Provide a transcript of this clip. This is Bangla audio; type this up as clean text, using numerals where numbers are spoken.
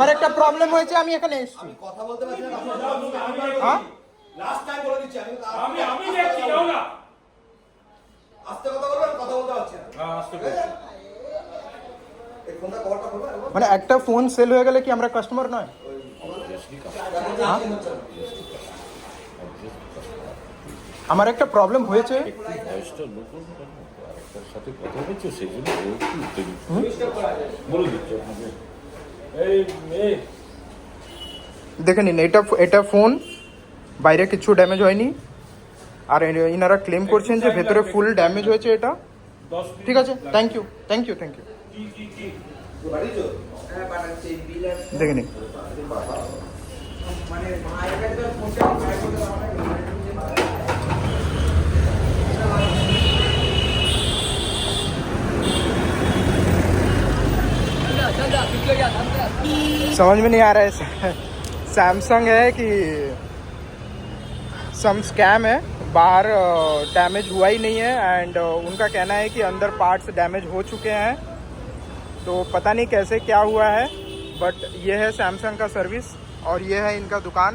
আমার একটা প্রবলেম হয়েছে, আমি এখানে এসেছি। আমি কথা বলতে পারছি না। হ্যাঁ লাস্ট টাইম বলে দিচ্ছি আমি দেখছি যাও না। আস্তে কথা বলবো, আমি কথা বলতে পারছি না। হ্যাঁ আস্তে করে। এই ফোনটা কভারটা খুলবে একবার? মানে একটা ফোন সেল হয়ে গেলে কি আমরা কাস্টমার নয়? আমার একটা প্রবলেম হয়েছে। বয়সটা নতুন আরেকটার সাথে কথা হচ্ছে সেই জন্য ও একটু উত্তেজিত। বলে দিচ্ছি আপনাকে এই মেয়ে দেখে নিন, এটা ফোন, বাইরে কিছু ড্যামেজ হয়নি। আর ইনারা ক্লেম করছেন যে ভেতরে ফুল ড্যামেজ হয়েছে এটা। 10 ঠিক আছে, thank you thank you thank you. কি বাড়িছো? দেখে নিন। समझ में नहीं आ रहा है सैमसंग है कि सम स्कैम है। बाहर डैमेज हुआ ही नहीं है एंड उनका कहना है कि अंदर पार्ट्स डैमेज हो चुके हैं। तो पता नहीं कैसे क्या हुआ है, बट ये है सैमसंग का सर्विस और ये है इनका दुकान।